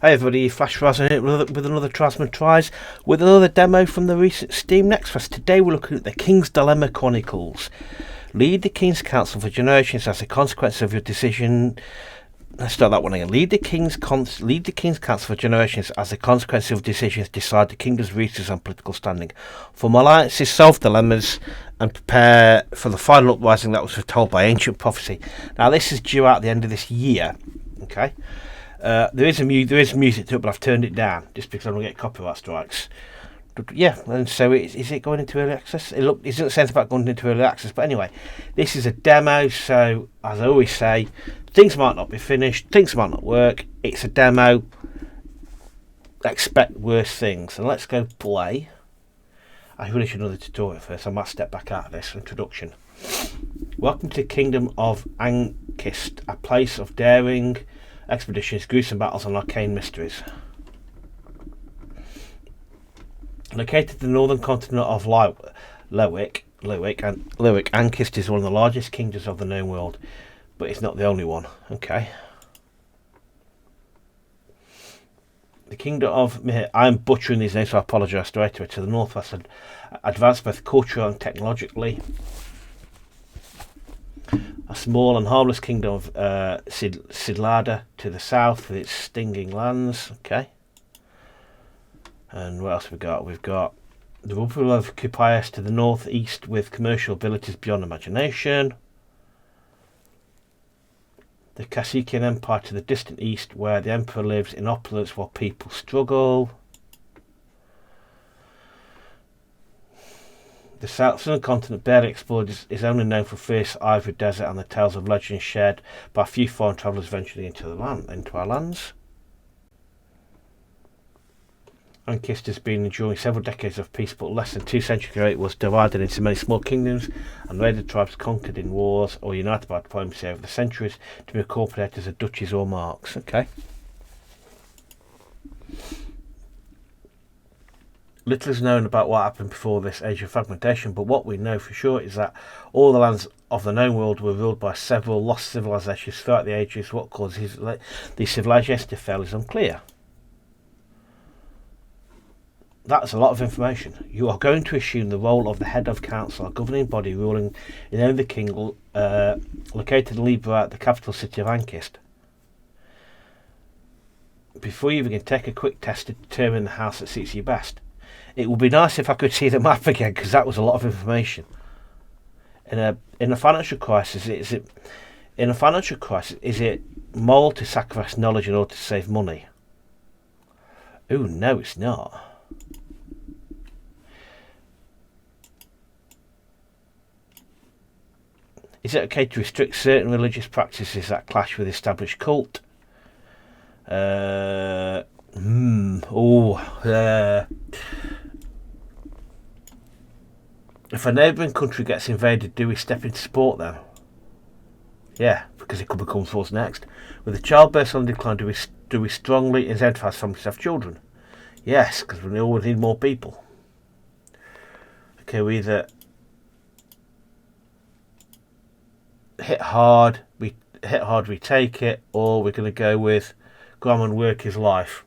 Hey everybody, Flash Razor here with another Trasman Tries, with another demo from the recent Steam Next Fest. Today we're looking at the Kings Dilema Chronicles. Lead the King's Council for generations as a consequence of your decision. Let's start that one again. Lead the King's Council for generations as a consequence of decisions decide the kingdom's resources and political standing. Form alliances, solve dilemmas, and prepare for the final uprising that was foretold by ancient prophecy. Now this is due out at the end of this year. Okay. There is music to it, but I've turned it down just because I don't get copyright strikes. But yeah, and so is it going into early access? It doesn't say about going into early access, but anyway, this is a demo. So as I always say, things might not be finished, things might not work. It's a demo. Expect worse things. And let's go play. I really should know the tutorial first. I might step back out of this introduction. Welcome to the Kingdom of Ankist, a place of daring expeditions, gruesome battles and arcane mysteries. Located in the northern continent of Lewick, Ankist is one of the largest kingdoms of the known world, but it's not the only one. Okay. The kingdom of I'm butchering these names, so I apologise straight away. To the northwest, advanced both culturally and technologically. A small and harmless kingdom of Sidlada to the south with its stinging lands. Okay. And what else have we got? We've got the Republic of Kupias to the northeast with commercial abilities beyond imagination. The Kasikian Empire to the distant east where the emperor lives in opulence while people struggle. The southern continent, barely explored, is only known for fierce ivory desert and the tales of legends shared by a few foreign travellers venturing into our lands. Ankist has been enduring several decades of peace, but less than 2 centuries ago it was divided into many small kingdoms, and raided tribes conquered in wars or united by diplomacy over the centuries to be incorporated as duchies or marks. Okay. Little is known about what happened before this age of fragmentation, but what we know for sure is that all the lands of the known world were ruled by several lost civilizations throughout the ages. What causes these civilizations to fail is unclear. That's a lot of information. You are going to assume the role of the head of council, a governing body ruling in the name of the king, located in Libra, the capital city of Ankist. Before you begin, take a quick test to determine the house that suits you best. It would be nice if I could see the map again, because that was a lot of information. In a financial crisis, is it moral to sacrifice knowledge in order to save money? Ooh, no, it's not. Is it okay to restrict certain religious practices that clash with established cult? If a neighbouring country gets invaded, do we step in to support them? Yeah, because it could become for us next. With the childbirth on decline, do we strongly incentivise families to have children? Yes, because we always need more people. Okay, we either hit hard, we take it, or we're going to go with Graham and work his life.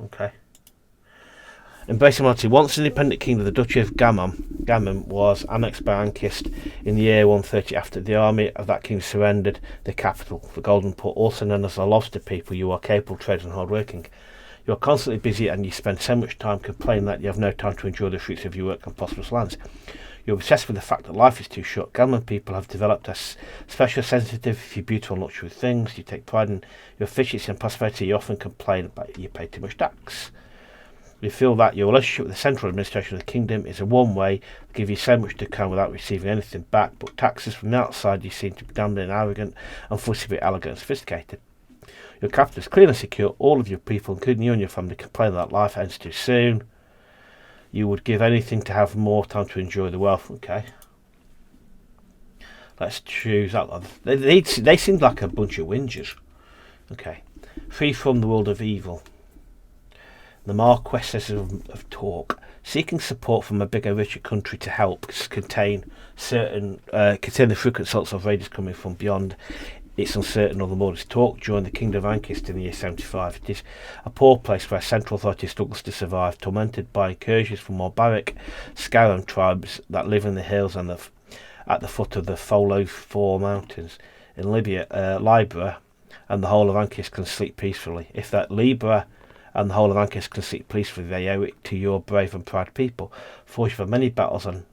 Okay. Embracing monarchy. Once an independent kingdom, the Duchy of Gammon was annexed by Ankist in the year 130 after the army of that king surrendered the capital, the Golden Port, also known as the Lobster People. You are capable, traders and hard-working. You are constantly busy and you spend so much time complaining that you have no time to enjoy the fruits of your work on prosperous lands. You're obsessed with the fact that life is too short. Gammon people have developed a special sensitivity for beautiful and luxury things. You take pride in your efficiency and prosperity. You often complain that you pay too much tax. You feel that your relationship with the central administration of the kingdom is a one way to give you so much to come without receiving anything back, but taxes from the outside you seem to be damned and arrogant and forced to be elegant and sophisticated. Your capital is clean and secure. All of your people, including you and your family, complain that life ends too soon. You would give anything to have more time to enjoy the wealth. Okay. Let's choose that one. They seem like a bunch of whingers. Okay. Free from the world of evil. The Marquesses of Talk, seeking support from a bigger, richer country to help contain the frequent sorts of raiders coming from beyond it's uncertain on the Morris talk during the Kingdom of Ankist in the year 75. It is a poor place where central authority struggles to survive, tormented by incursions from barbaric Scaran tribes that live in the hills and at the foot of the Folo Four Mountains. In Libra and the whole of Ankist can sleep peacefully. If that Libra and the whole of Ankist can sleep peacefully, they owe it to your brave and proud people, forged for many battles and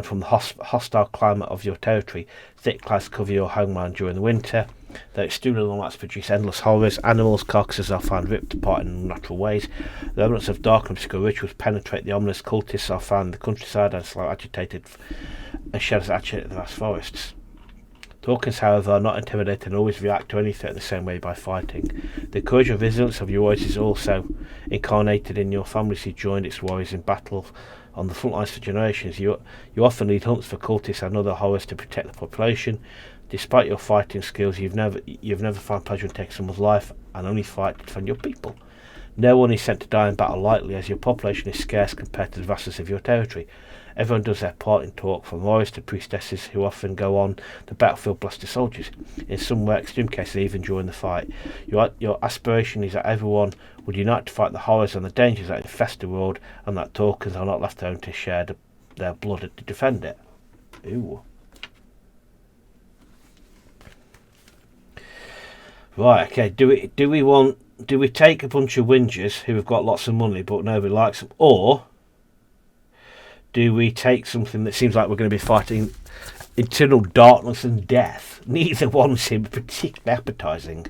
from the hostile climate of your territory. Thick clouds cover your homeland during the winter. The extremely long nights produce endless horrors. Animals' carcasses are found ripped apart in unnatural ways. The remnants of dark and obscure rituals penetrate the ominous cultists are found in the countryside and slow agitated and shadows agitate the vast forests. Talkers, however, are not intimidated and always react to any threat the same way by fighting. The courage and resilience of your warriors is also incarnated in your families who joined its warriors in battle on the front lines for generations. You often lead hunts for cultists and other horrors to protect the population. Despite your fighting skills, you've never found pleasure in taking someone's life and only fight to defend your people. No one is sent to die in battle lightly, as your population is scarce compared to the vastness of your territory. Everyone does their part in talk, from warriors to priestesses who often go on the battlefield blessed to soldiers. In some more extreme cases, even during the fight. Your aspiration is that everyone would unite to fight the horrors and the dangers that infest the world, and that talkers are not left alone to share their blood to defend it. Ooh. Right, okay, do we take a bunch of whingers who have got lots of money but nobody likes them, or do we take something that seems like we're going to be fighting eternal darkness and death? Neither one seem particularly appetising.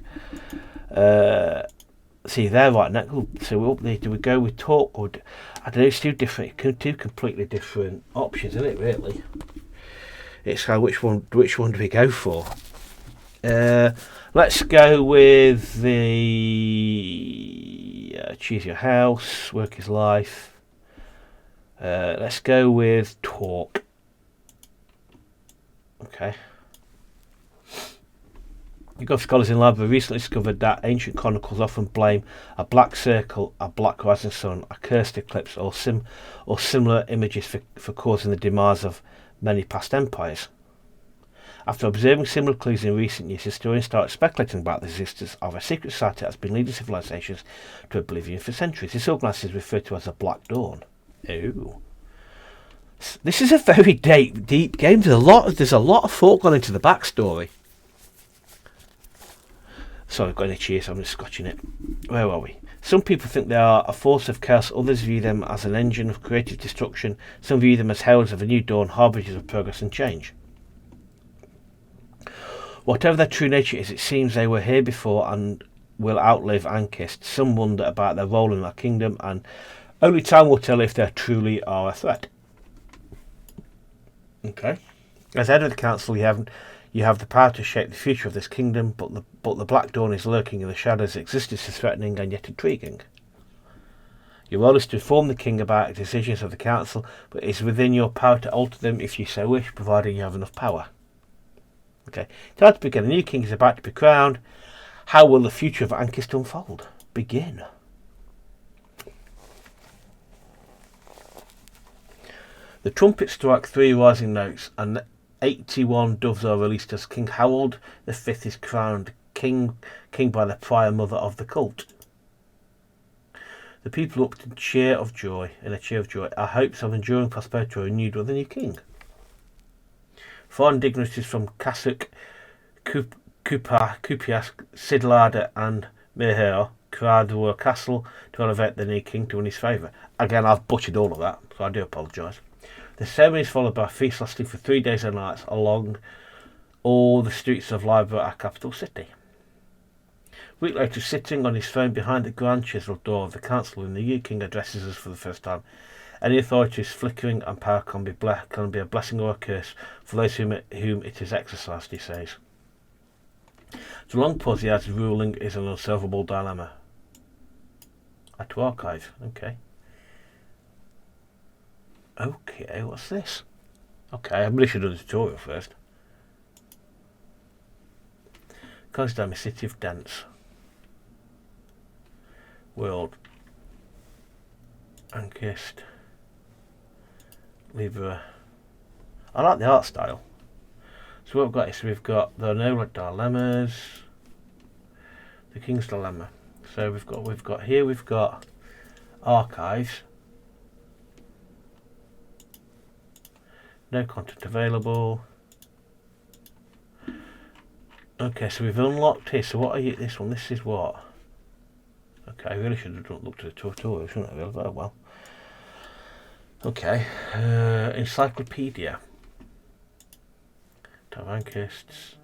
See, they're right now. So we're up there. Do we go with talk, or I don't know? It's two completely different options, isn't it? Really, it's how which one do we go for? Let's go with the choose your house, work is life. Let's go with talk. Okay. YouGov scholars in Libra recently discovered that ancient chronicles often blame a black circle, a black rising sun, a cursed eclipse, or similar images for causing the demise of many past empires. After observing similar clues in recent years, historians started speculating about the existence of a secret society that has been leading civilizations to oblivion for centuries. This organisation is referred to as a Black Dawn. Ooh. This is a very deep game. There's a lot of thought gone into the backstory. Sorry, I've got any cheers, so I'm just scratching it. Where are we? Some people think they are a force of chaos, others view them as an engine of creative destruction, some view them as heralds of a new dawn, harbingers of progress and change. Whatever their true nature is, it seems they were here before and will outlive Ankist. Some wonder about their role in our kingdom, and only time will tell if they truly are a threat. Okay. As head of the council, you have the power to shape the future of this kingdom, but the Black Dawn is lurking in the shadows. Existence is threatening and yet intriguing. Your role is to inform the king about decisions of the council, but it is within your power to alter them if you so wish, providing you have enough power. Okay. Time to begin. A new king is about to be crowned. How will the future of Ankist unfold? Begin. The trumpets strike 3 rising notes, and 81 doves are released as King Harold V is crowned king by the prior mother of the cult. The people look in a cheer of joy. Our hopes of enduring prosperity are renewed with a new king. Foreign dignitaries from Kasuk, Kupias, Sidlada and Mihir crowd the royal castle to elevate the new king to win his favour. Again, I've butchered all of that, so I do apologise. The ceremony is followed by a feast lasting for 3 days and nights along all the streets of Libra, our capital city. A week later, sitting on his throne behind the grand chiselled door of the council room, the new king addresses us for the first time. Any authority is flickering and power can be a blessing or a curse for those whom it is exercised, he says. The long pause he adds, ruling is an unsolvable dilemma. Add to archive, okay. Okay, what's this? Okay, I really should do the tutorial first. Kings Dilema, City of Dance. World. Ankist. Libra. I like the art style. So what we've got is we've got the no dilemmas, the King's Dilemma. So we've got archives, no content available. Okay, so we've unlocked here. So what are you? This one. This is what? Okay, I really should have looked at the tutorial, shouldn't I? Oh well. Okay, encyclopedia. Tavankists.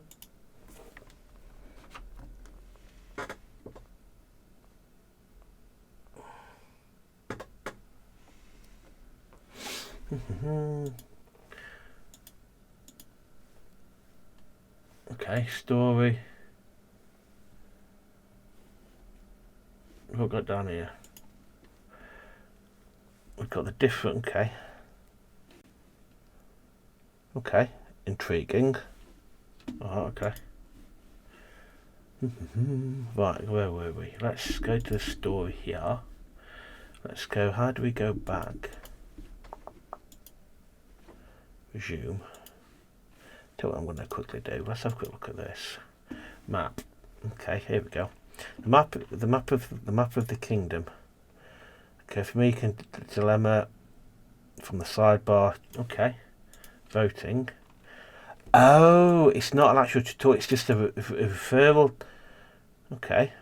Okay, story. What have we got down here? We've got the different. Okay, intriguing. Oh, okay. Right, where were we? Let's go to the story here. Let's go. How do we go back? Resume. Tell you what I'm going to quickly do. Let's have a quick look at this map. Okay, here we go. The map of the kingdom. Okay, for me, dilemma from the sidebar. Okay, voting. Oh, it's not an actual tutorial. It's just a referral. Okay.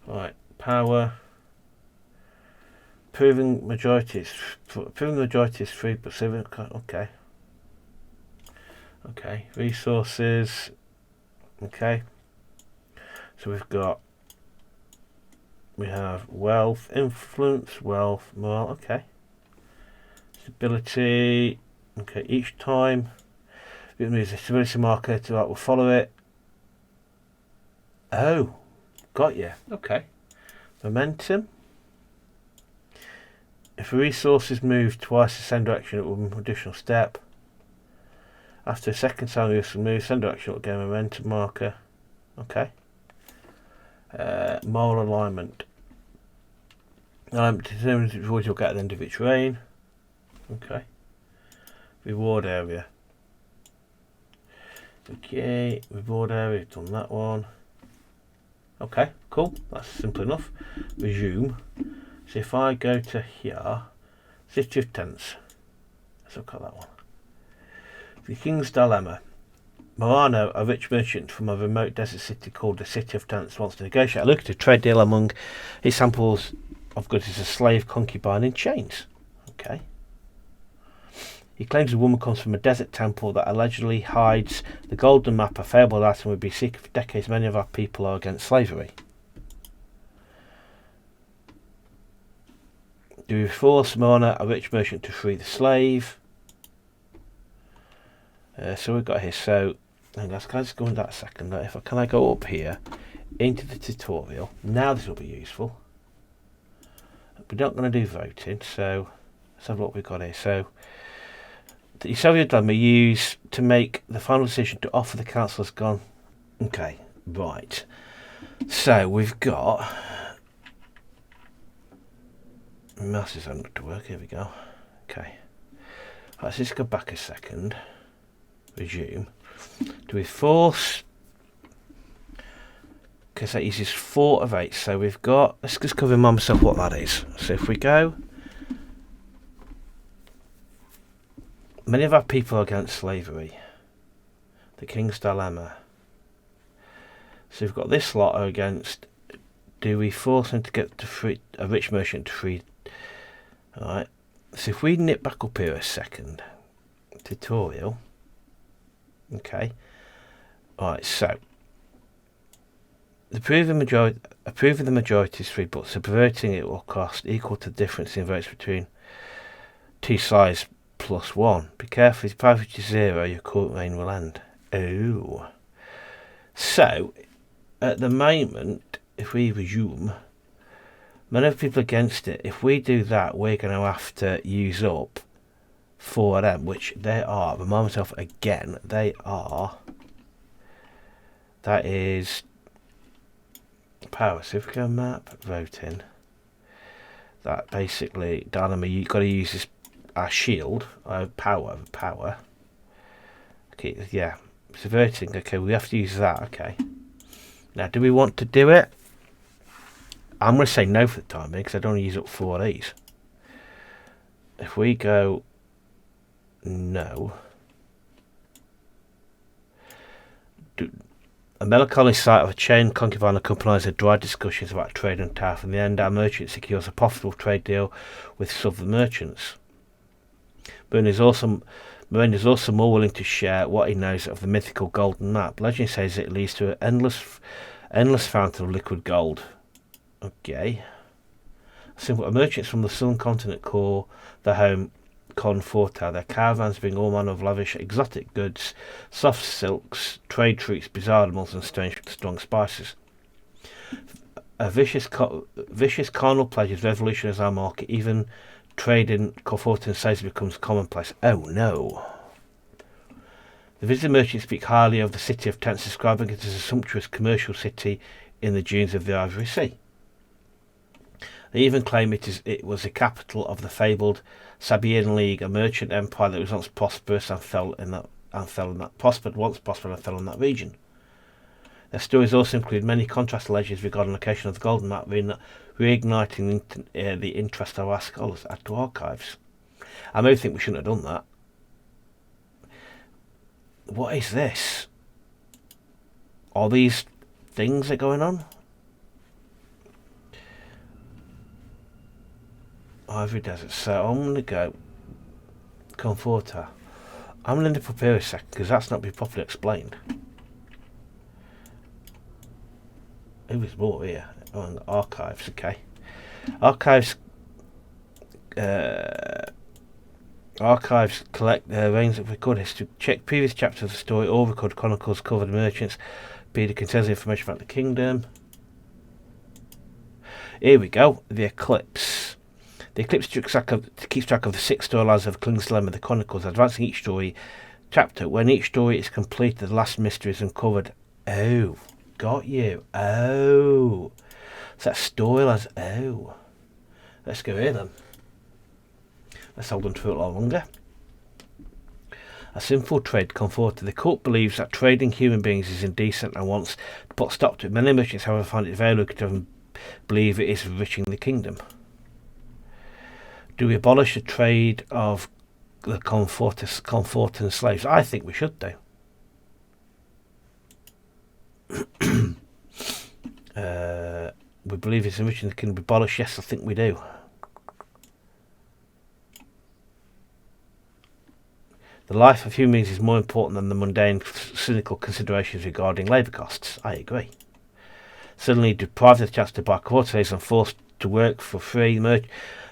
Right, power. Proving majority is 3%. Okay. Okay, resources. Okay. So we have wealth, influence, wealth, morale. Okay. Stability. Okay, each time we use the stability marker to we'll follow it. Oh, got you. Okay. Momentum. If a resource is moved twice the same direction, it will move an additional step. After a second time you can move same direction, it will get a momentum marker. Okay. Moral alignment. Determines which reward you'll get at the end of each reign. Okay. Reward area. Okay, reward area, done that one. Okay, cool. That's simple enough. Resume. So if I go to here, City of Tents. Let's look at that one. The King's Dilemma. Morano, a rich merchant from a remote desert city called the City of Tents, wants to negotiate a lucrative trade deal among his samples of goods as a slave concubine in chains. Okay. He claims the woman comes from a desert temple that allegedly hides the golden map, a fabled item would be secret for decades. Many of our people are against slavery. Do we force Morana, a rich merchant, to free the slave? So we've got here. So, can I just go in that second? Can I go up here into the tutorial? Now this will be useful. We're not going to do voting, so let's have a look what we've got here. So, the Soviet dilemma used to make the final decision to offer the council has gone. Okay, right. So we've got masses haven't to work. Here we go. Okay. Let's just go back a second. Resume. Do we force? Because that uses 4 of 8. So we've got. Let's just cover myself what that is. So if we go. Many of our people are against slavery. The King's Dilemma. So we've got this lot are against. Do we force them to get to free a rich merchant to free? Alright. So if we nip back up here a second. Tutorial. Okay. Alright, so approving the majority is free, but subverting it will cost equal to the difference in votes between two sides plus 1. Be careful, if 5 is 0, your current reign will end. Oh. So, at the moment, if we resume, many of the people against it, if we do that, we're going to have to use up 4 of them, which they are, remind myself again, they are, that is power. So if we go map, voting, that basically, Dynamo, you've got to use this, our shield, our power, Okay, yeah. Subverting. Okay, we have to use that. Okay. Now, do we want to do it? I'm going to say no for the time being because I don't want to use up 4 of these. If we go no. A melancholy sight of a chained concubine accompanies the dry discussions about trade and tariff. In the end, our merchant secures a profitable trade deal with southern merchants. Moon is also more willing to share what he knows of the mythical golden map. Legend says it leads to an endless fountain of liquid gold. Okay. Simple. Merchants from the southern continent call their home Conforta. Their caravans bring all manner of lavish exotic goods, soft silks, trade treats, bizarre animals, and strange strong spices. A vicious carnal pleasures revolutionize our market. Even trade in Confortan says becomes commonplace. Oh no. The visiting merchants speak highly of the city of tents, describing it as a sumptuous commercial city in the dunes of the Ivory Sea. They even claim it was the capital of the fabled Sabaean League, a merchant empire that was once prosperous prospered in that region. Their stories also include many contrasted legends regarding the location of the golden map, reigniting the interest of our scholars. Add to archives. I may think we shouldn't have done that. What is this? Are these things that are going on? Ivory Desert. So I'm going to go Conforta. I'm going to prepare a second because that's not been properly explained. Who is more here? Oh, archives. Okay. Archives. Archives collect range of recorded history. Check previous chapters of the story. All record chronicles covered merchants. Be contains information about the kingdom. Here we go. The eclipse. The eclipse keeps track of the 6 storylines of King's Dilema, the chronicles, advancing each story chapter. When each story is completed, the last mystery is uncovered. Oh, got you. Oh, so that storylines. Oh, let's go here then. Let's hold on to it a lot longer. A sinful trade comforted. The cult believes that trading human beings is indecent and wants to put stop to it. Many merchants, however, find it very lucrative and believe it is enriching the kingdom. Do we abolish the trade of the Confortan slaves? I think we should do. We believe it's enriching the kingdom. Abolish? Yes, I think we do. The life of human beings is more important than the mundane, cynical considerations regarding labour costs. I agree. Suddenly deprived of the chance to buy commodities and forced to work for free,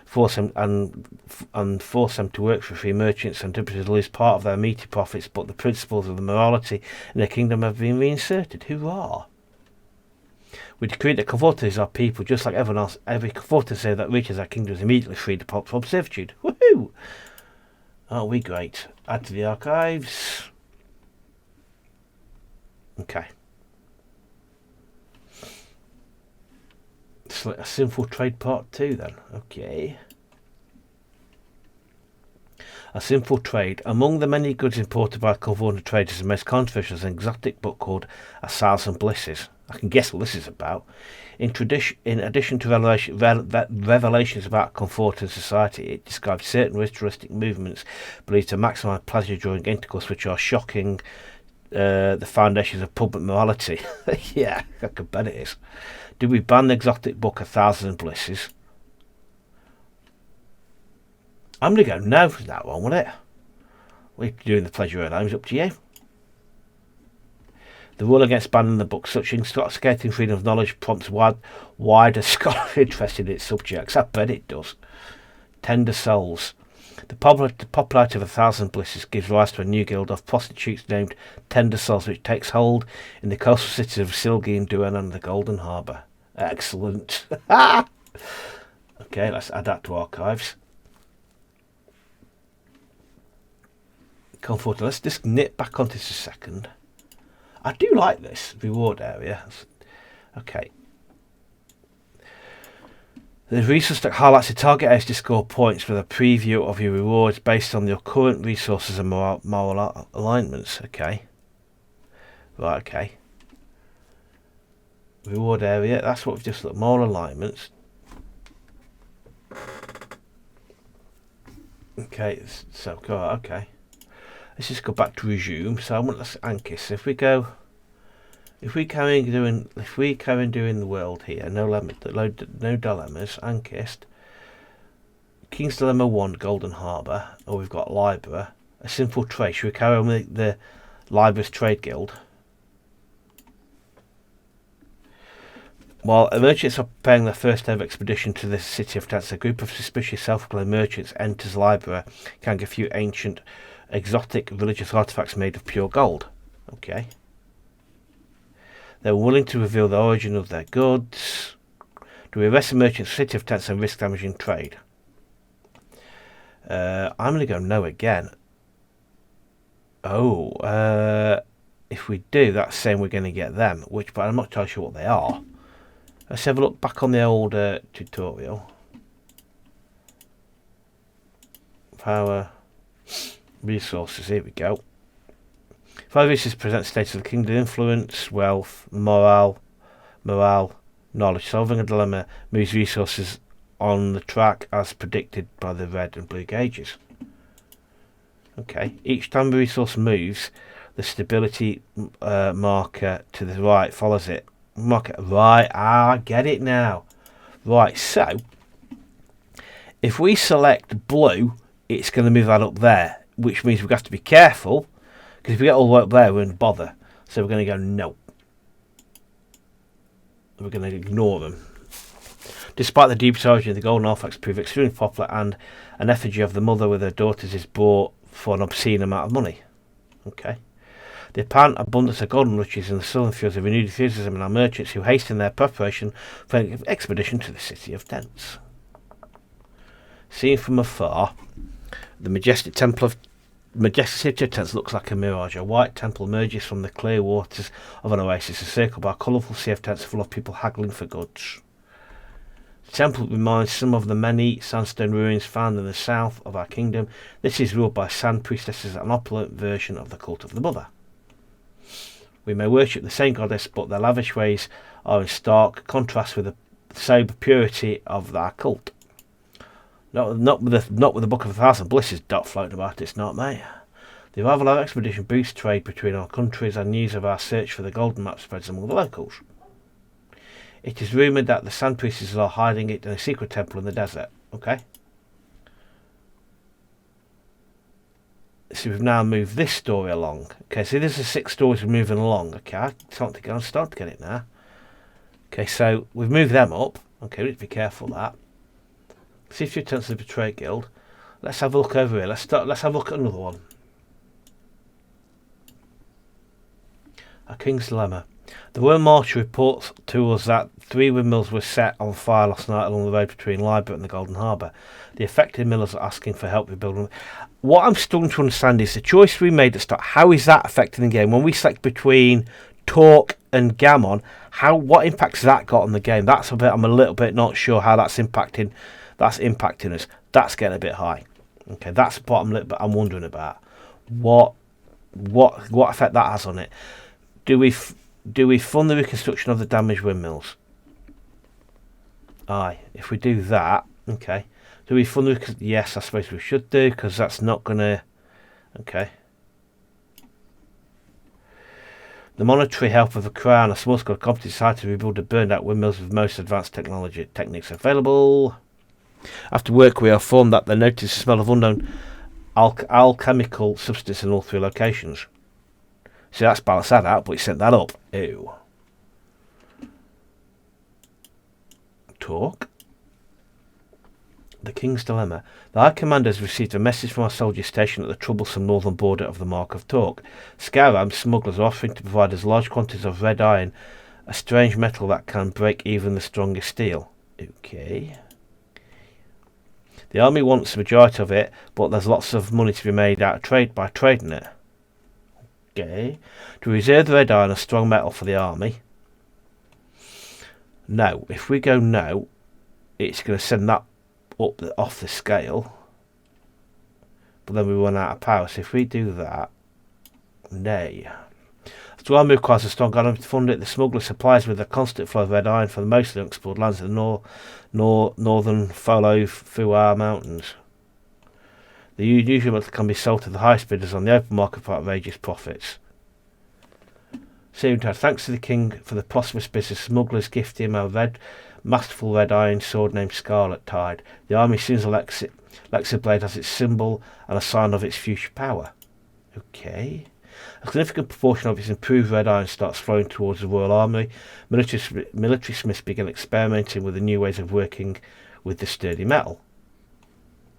force them to work for free, merchants and distributors lose part of their meaty profits, but the principles of the morality in the kingdom have been reinserted. Hurrah! We decree that Conforters are people just like everyone else. Every Conforter that reaches our kingdom is immediately freed from servitude. Woohoo! Aren't we great? Add to the archives. Okay. It's like a sinful trade part 2 then. Okay. A sinful trade. Among the many goods imported by Conforter traders, the most controversial is an exotic book called A Thousand Blisses. I can guess what this is about. In addition to revelations about Confortan society, it describes certain ritualistic movements believed to maximise pleasure during intercourse, which are shocking the foundations of public morality. Yeah, I could bet it is. Do we ban the exotic book A Thousand Blisses? I'm going to go no for that one, will it? We're doing the pleasure of homes, up to you. The rule against banning the book, such intoxicating freedom of knowledge, prompts wider scholarly interest in its subjects. I bet it does. Tender souls. The popularity of A Thousand Blisses gives rise to a new guild of prostitutes named Tender Souls, which takes hold in the coastal cities of Silgi and Duan and the Golden Harbour. Excellent. Okay, let's add that to archives. Comfort. Let's just nip back onto this a second. I do like this reward area. Okay. The resource that highlights the target areas to score points with a preview of your rewards based on your current resources and moral alignments. Okay. Right, okay. Reward area, that's what we've just looked at. Moral alignments. Okay, so go okay. Let's just go back to resume. So I want let's anchor. So if we carry on doing the world here, no dilemmas, Ankist, King's Dilemma 1, Golden Harbour, or we've got Libra, a simple trade. Should we carry on with the Libra's Trade Guild? While merchants are preparing their first ever expedition to the city of Tents, a group of suspicious self-proclaimed merchants enters Libra, carrying a few ancient, exotic religious artifacts made of pure gold. Okay. They're willing to reveal the origin of their goods. Do we arrest the merchants in the city of Tents and risk damaging trade? I'm going to go no again. Oh, if we do, that's saying we're going to get them, but I'm not entirely sure what they are. Let's have a look back on the old tutorial. Power, resources, here we go. 5 resources present status of the kingdom: influence, wealth, morale, knowledge. Solving a dilemma moves resources on the track as predicted by the red and blue gauges. Okay, each time the resource moves, the stability marker to the right follows it. Right, I get it now. Right, so if we select blue, it's going to move that up there, which means we've got to be careful, because if we get all the way up there, we won't bother. So we're going to go no. We're going to ignore them. Despite the deepest origin of the golden artifacts prove extremely popular, and an effigy of the mother with her daughters is bought for an obscene amount of money. Okay. The apparent abundance of golden riches in the southern fields have renewed enthusiasm in our merchants, who hasten their preparation for an expedition to the city of Tents. Seen from afar, the majestic city of Tents looks like a mirage. A white temple emerges from the clear waters of an oasis, encircled by a colourful sea of tents full of people haggling for goods. The temple reminds some of the many sandstone ruins found in the south of our kingdom. This is ruled by sand priestesses, an opulent version of the cult of the mother. We may worship the same goddess, but their lavish ways are in stark contrast with the sober purity of our cult. Not with the Book of 1,000 Blisses dot floating about, it's not, mate. The arrival of our expedition boosts trade between our countries, and news of our search for the golden map spreads among the locals. It is rumoured that the sand priestesses are hiding it in a secret temple in the desert. Okay. So we've now moved this story along. Okay, so there's the 6 stories we're moving along. Okay, I'm starting to get it now. Okay, so we've moved them up. Okay, we need to be careful of that. See if you turn to the Betrayed Guild. Let's have a look over here. Let's have a look at another one. A King's Dilemma. The Royal Marshal reports to us that 3 windmills were set on fire last night along the road between Libra and the Golden Harbour. The affected millers are asking for help rebuilding. What I'm struggling to understand is the choice we made at the start. How is that affecting the game? When we select between Torque and Gammon, what impact has that got on the game? I'm a little bit not sure how that's impacting us. That's getting a bit high. Okay, that's what I'm wondering about. What effect that has on it? Do we fund the reconstruction of the damaged windmills? Aye. If we do that, okay. Do we fund the... Yes, I suppose we should do, because that's not going to... Okay. The monetary help of the Crown, a small scale company, decided to rebuild the burned out windmills with most advanced techniques available. After work, we are informed that they noticed the smell of unknown alchemical substance in all 3 locations. See, that's balanced that out, but he sent that up. Ew. Talk. The King's Dilemma. The High Commander has received a message from our soldiers stationed at the troublesome northern border of the Mark of Torque. Scarab smugglers are offering to provide us large quantities of red iron, a strange metal that can break even the strongest steel. Okay. The army wants the majority of it, but there's lots of money to be made out of by trading it. Okay. To reserve the red iron, a strong metal for the army. No. If we go no, it's going to send that up off the scale. But then we run out of power. So if we do that, nay. So army requires a strong army to fund it. The smuggler supplies with a constant flow of red iron for the mostly unexplored lands of the northern follow through our mountains. The usual metal can be sold to the highest bidders on the open market for outrageous profits. Thanks to the king for the prosperous business, smugglers gift him a masterful red iron sword named Scarlet Tide. The army soon elects a blade as its symbol and a sign of its future power. Okay. A significant proportion of its improved red iron starts flowing towards the Royal Army. Military smiths begin experimenting with the new ways of working with the sturdy metal.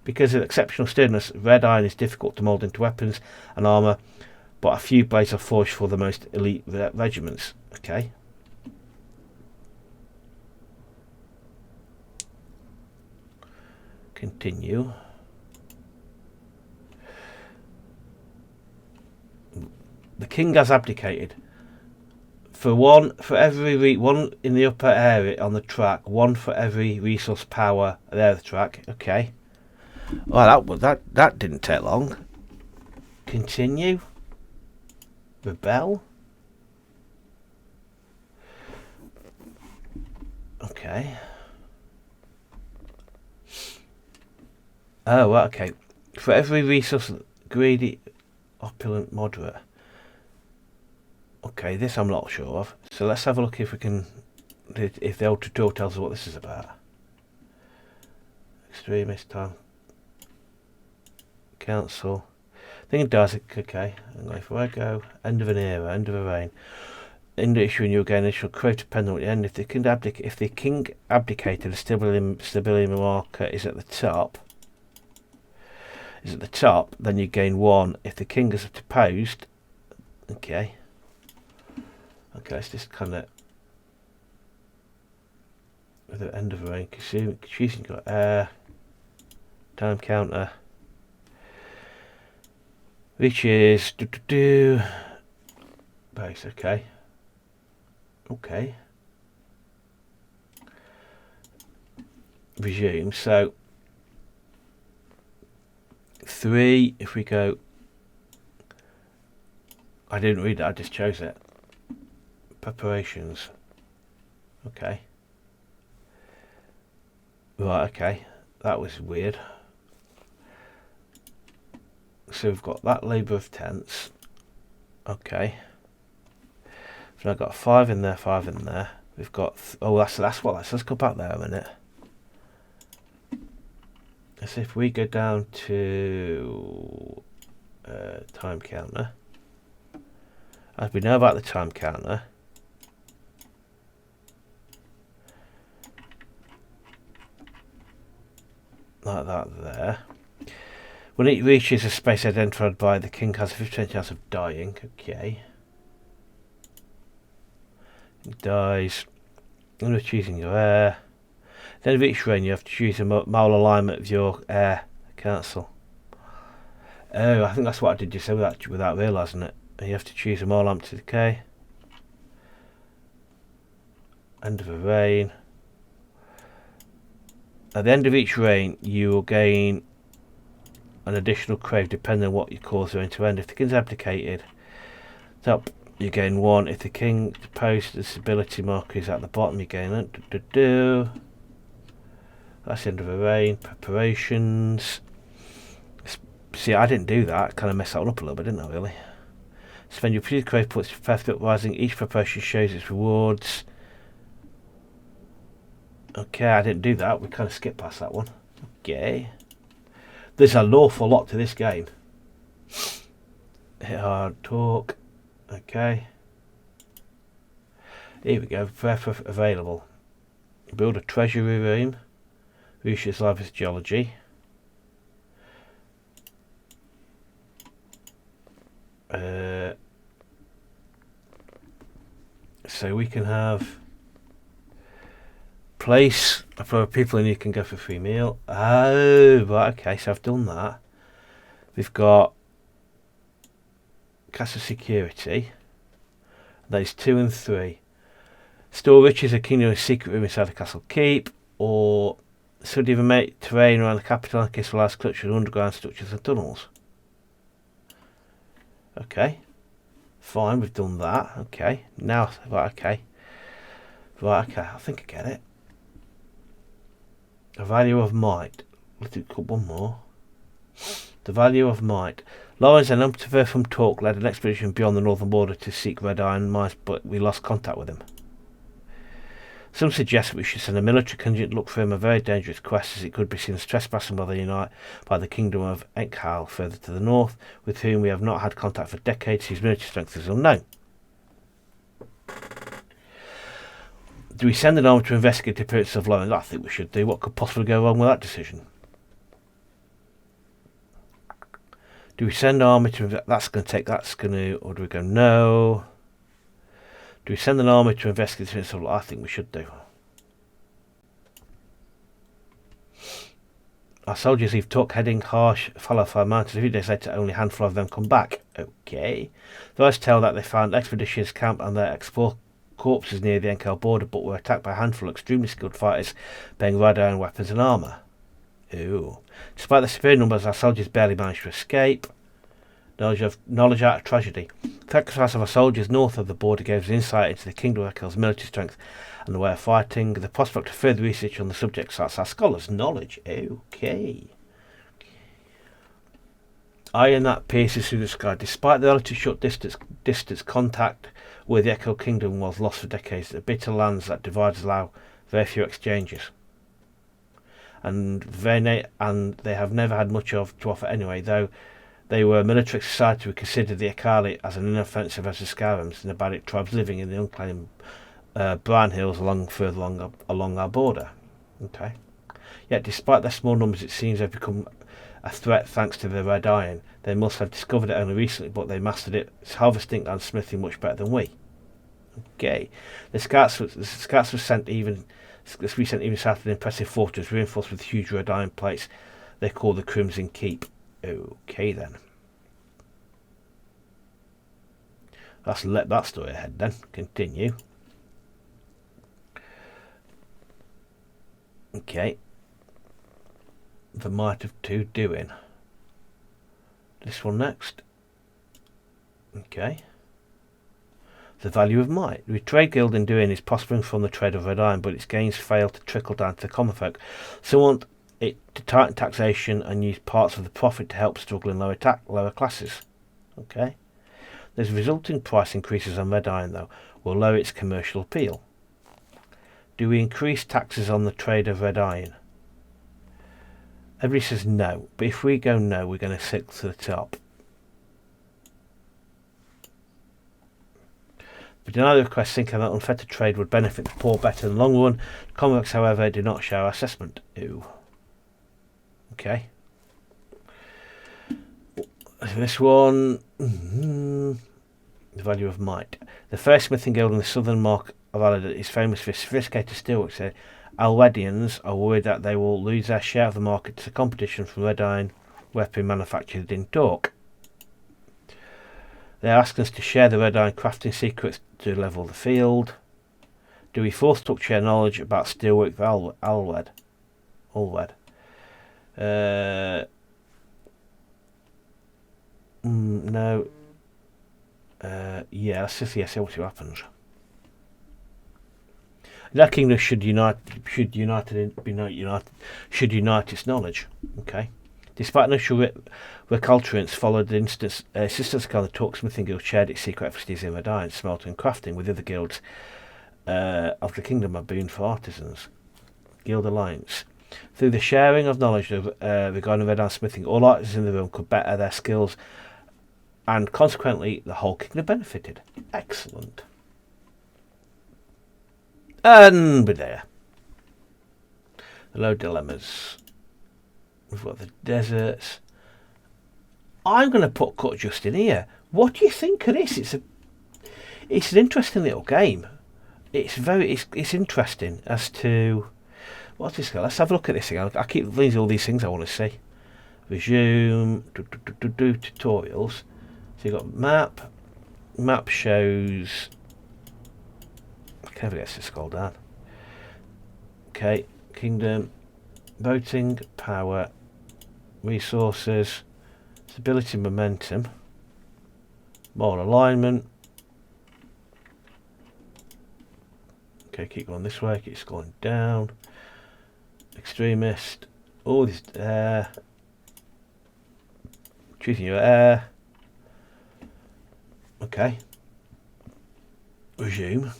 Because of exceptional sturdiness, red iron is difficult to mould into weapons and armour, but a few blades are forged for the most elite regiments. Okay. Continue. The king has abdicated. For every one in the upper area on the track, one for every resource power there the track. Okay. Well, that didn't take long. Continue. Rebel. Okay. Oh, well, okay. For every resource, greedy, opulent, moderate. Okay, this I'm not sure of. So let's have a look if we can, if the old tutorial tells us what this is about. Extremist time. Council. Thing it does, okay. If I go, end of an era, end of a reign. In the issue, you again, it shall create dependent at the end. If the king abdicated, the stability marker is at the top. Then you gain 1. If the king is deposed, okay. Okay, let's just kind of with the end of a reign. Choosing got air, time counter, reaches base. Okay. Okay. Resume. So 3. If we go, I didn't read it. I just chose it. Preparations. Okay. Right, okay. That was weird. So we've got that labour of tents. Okay. So I've got 5 in there, 5 in there. We've got... oh, that's what that's... let's go back there a minute. Let's see if we go down to... time counter. As we know about the time counter... like that there. When it reaches a space identified by the king has a 50% chance of dying. Okay. It dies. Under choosing your heir. Then of each reign you have to choose a mole alignment of your heir. Cancel. Oh, I think that's what I did just say without realising it. You have to choose a mole alignment to decay. End of a reign. At the end of each reign, you will gain an additional crave depending on what your cause are going to end. If the king's abdicated, top you gain 1. If the king deposed, the stability marker is at the bottom, you gain it. That's the end of a reign. Preparations. See, I didn't do that. Kind of messed that one up a little bit, didn't I, really? Spend your previous crave points for perfect uprising. Each preparation shows its rewards. Okay, I didn't do that. We kind of skipped past that one. Okay. There's an awful lot to this game. Hit hard, talk. Okay. Here we go. Prepare available. Build a treasury room. Lucius Life Geology. So we can have place for people, and you can go for free meal. Oh, right, okay, so I've done that. We've got castle security. That is 2 and 3. Store riches, a kingdom, a secret room inside the castle keep, or Study of a terrain around the capital in case of large structures, underground structures and tunnels. Okay. Fine, we've done that. Okay. Now, right, okay. Right, okay. I think I get it. The value of might. Let's do one more. The value of might. Lawrence, an observer from Torque, led an expedition beyond the northern border to seek red iron mines, but we lost contact with him. Some suggest that we should send a military contingent to look for him, a very dangerous quest, as it could be seen as trespassing by the kingdom of Enkhal further to the north, with whom we have not had contact for decades, whose military strength is unknown. Do we send an army to investigate the appearance of Lawrence? I think we should do. What could possibly go wrong with that decision? Do we send an army to... Or do we go no? Do we send an army to investigate the appearance of Lawrence? I think we should do. Our soldiers leave Torque heading harsh Falafel Mountains. A few days later, only a handful of them come back. Okay. Those tell that they found expeditions camp and their explore corpses near the Enkhal border, but were attacked by a handful of extremely skilled fighters bearing red iron weapons and armour. Ooh. Despite the severe numbers, our soldiers barely managed to escape. Knowledge out of tragedy. The sacrifice of our soldiers north of the border gave us insight into the Kingdom of Enkhal's military strength and the way of fighting. The prospect of further research on the subject starts our scholars' knowledge. Okay. Iron that pierces through the sky. Despite the relatively short distance contact with the Enkhal Kingdom was lost for decades. The bitter lands that divide us allow very few exchanges. And they have never had much to offer anyway, though they were a military society who considered the Akali as an inoffensive as the Scarams and the Badic tribes living in the unclaimed Bran Hills further along our border. Okay. Yet despite their small numbers, it seems they've become a threat thanks to the red iron. They must have discovered it only recently, but they mastered its harvesting and smithing much better than we. Okay. The scouts were sent even south of an impressive fortress reinforced with huge red iron plates they call the Crimson Keep. Okay then. Let's let that story ahead then. Continue. Okay. The Might of Two doing. This one next. Okay. The value of might. The trade guild in doing is prospering from the trade of red iron, but its gains fail to trickle down to the common folk. Some want it to tighten taxation and use parts of the profit to help struggling lower classes. Okay. The resulting price increases on red iron, though, will lower its commercial appeal. Do we increase taxes on the trade of red iron? Everybody says no, but if we go no, we're going to stick to the top. We deny the request, thinking that unfettered trade would benefit the poor better in the long run. Commonwealths, however, do not share our assessment. Ooh. Okay. This one. The value of might. The first smithing guild in the southern mark of Aladdin is famous for sophisticated steelwork. Alwedians are worried that they will lose their share of the market to competition from red iron weapon manufactured in Torque. They are asking us to share the red iron crafting secrets to level the field. Do we force Torque to share knowledge about steelwork with Alwed? No. Yeah, let's just see what happens. That kingdom should unite its knowledge. Okay. Despite initial recalcitrance followed the insistence of the Torque Smithing Guild shared its secret expertise in red iron, smelting and crafting with other guilds of the kingdom a boon for artisans. Guild alliance. Through the sharing of knowledge regarding red iron smithing, all artisans in the realm could better their skills, and consequently the whole kingdom benefited. Excellent. And we're there. The low dilemmas. We've got the deserts. I'm going to put Cut just in here. What do you think of this? It's an interesting little game. It's interesting as to what's this guy. Let's have a look at this thing. I keep losing all these things I want to see. Resume. Do tutorials. So you've got map. Map shows. I can't forget to scroll down. Okay, kingdom. voting, power, resources, stability, momentum, more alignment. Okay, keep going this way, keep scrolling down. Extremist, all this air, choosing your air. Okay, resume.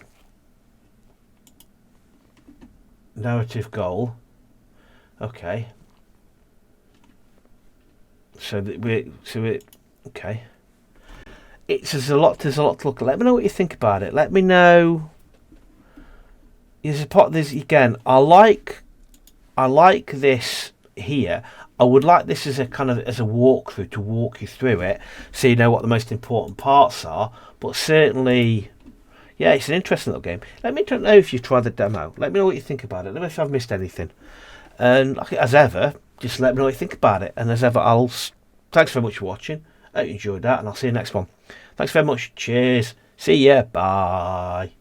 Narrative goal. Okay. So that okay. There's a lot to look at. Let me know what you think about it. Let me know. There's a part. There's again. I like this here. I would like this as a kind of as a walkthrough to walk you through it, so you know what the most important parts are. But certainly, yeah, it's an interesting little game. Let me know if you've tried the demo. Let me know what you think about it. Let me know if I've missed anything. And as ever, just let me know what you think about it. And as ever, thanks very much for watching. I hope you enjoyed that, and I'll see you next one. Thanks very much. Cheers. See ya. Bye.